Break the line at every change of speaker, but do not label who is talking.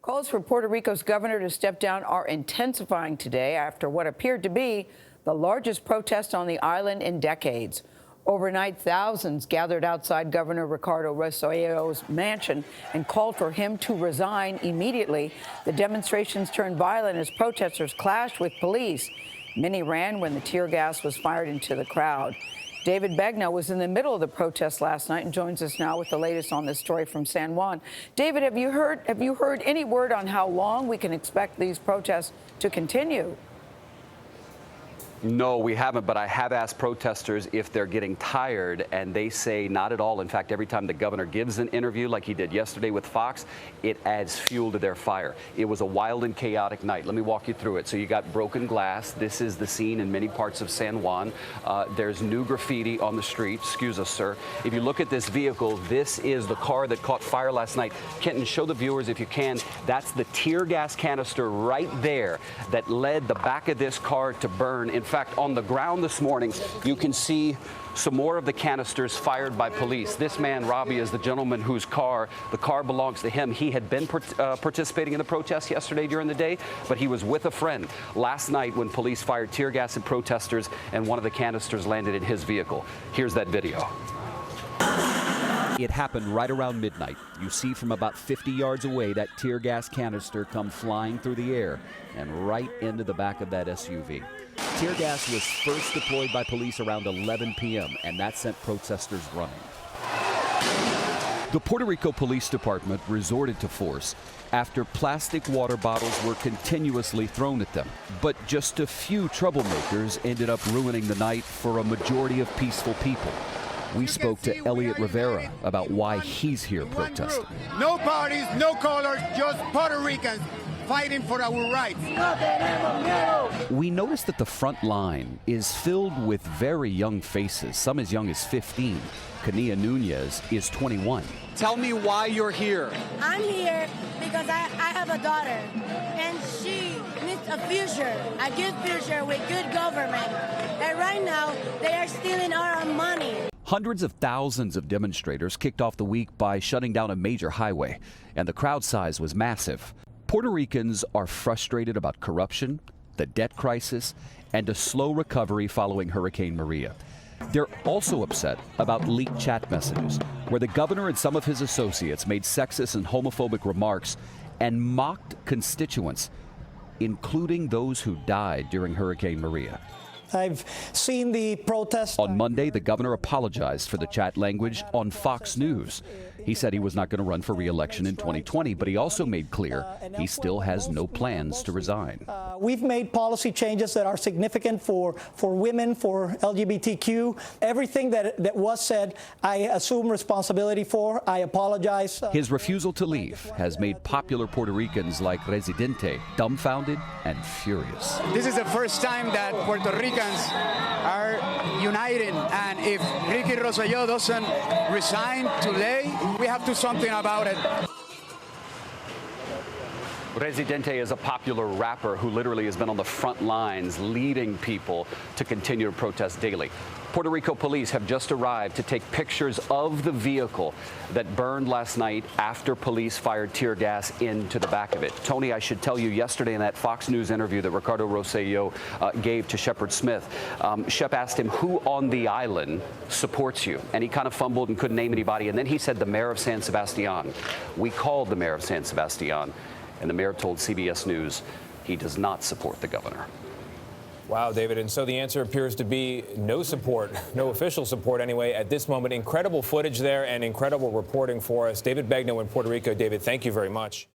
Calls for Puerto Rico's governor to step down are intensifying today after what appeared to be the largest protest on the island in decades. Overnight, thousands gathered outside Governor Ricardo Rossello's mansion and called for him to resign immediately. The demonstrations turned violent as protesters clashed with police. Many ran when the tear gas was fired into the crowd. David Begnaud was in the middle of the protest last night and joins us now with the latest on this story from San Juan. David, have you heard any word on how long we can expect these protests to continue?
No, we haven't, but I have asked protesters if they're getting tired, and they say not at all. In fact, every time the governor gives an interview like he did yesterday with Fox, it adds fuel to their fire. It was a wild and chaotic night. Let me walk you through it. So you got broken glass. This is the scene in many parts of San Juan. There's new graffiti on the street. Excuse us, sir. If you look at this vehicle, this is the car that caught fire last night. Kenton, show the viewers if you can. That's the tear gas canister right there that led the back of this car to burn. In fact, on the ground this morning, you can see some more of the canisters fired by police. This man, Robbie, is the gentleman whose the car belongs to him. He had been participating in the protest yesterday during the day, but he was with a friend last night when police fired tear gas at protesters, and one of the canisters landed in his vehicle. Here's that video.
It happened right around midnight. You see from about 50 yards away that tear gas canister come flying through the air and right into the back of that SUV. Tear gas was first deployed by police around 11 p.m., and that sent protesters running. The Puerto Rico Police Department resorted to force after plastic water bottles were continuously thrown at them. But just a few troublemakers ended up ruining the night for a majority of peaceful people. We spoke to Elliot Rivera about why he's here protesting.
No parties, no colors, just Puerto Ricans fighting for our rights.
We noticed that the front line is filled with very young faces, some as young as 15. Kania Nunez is 21.
Tell me why you're here.
I'm here because I have a daughter, and she needs a future, a good future with good government. And right now, they are stealing our money.
Hundreds of thousands of demonstrators kicked off the week by shutting down a major highway, and the crowd size was massive. Puerto Ricans are frustrated about corruption, the debt crisis, and a slow recovery following Hurricane Maria. They're also upset about leaked chat messages, where the governor and some of his associates made sexist and homophobic remarks and mocked constituents, including those who died during Hurricane Maria.
I've seen the protest.
On Monday, the governor apologized for the chat language on Fox News. He said he was not going to run for re-election in 2020, but he also made clear he still has no plans to resign.
We've made policy changes that are significant for women, for LGBTQ. Everything that was said, I assume responsibility for. I apologize.
His refusal to leave has made popular Puerto Ricans like Residente dumbfounded and furious.
This is the first time that Puerto Ricans are uniting, and if Ricky Rossello doesn't resign today, we have to do something about it.
Residente is a popular rapper who literally has been on the front lines leading people to continue to protest daily. Puerto Rico police have just arrived to take pictures of the vehicle that burned last night after police fired tear gas into the back of it. Tony, I should tell you, yesterday in that Fox News interview that Ricardo Rossello gave to Shepard Smith, Shep asked him who on the island supports you, and he kind of fumbled and couldn't name anybody, and then he said the mayor of San Sebastian. We called the mayor of San Sebastian, and the mayor told CBS News he does not support the governor.
Wow, David. And so the answer appears to be no support, no official support anyway at this moment. Incredible footage there and incredible reporting for us. David Begnaud in Puerto Rico. David, thank you very much.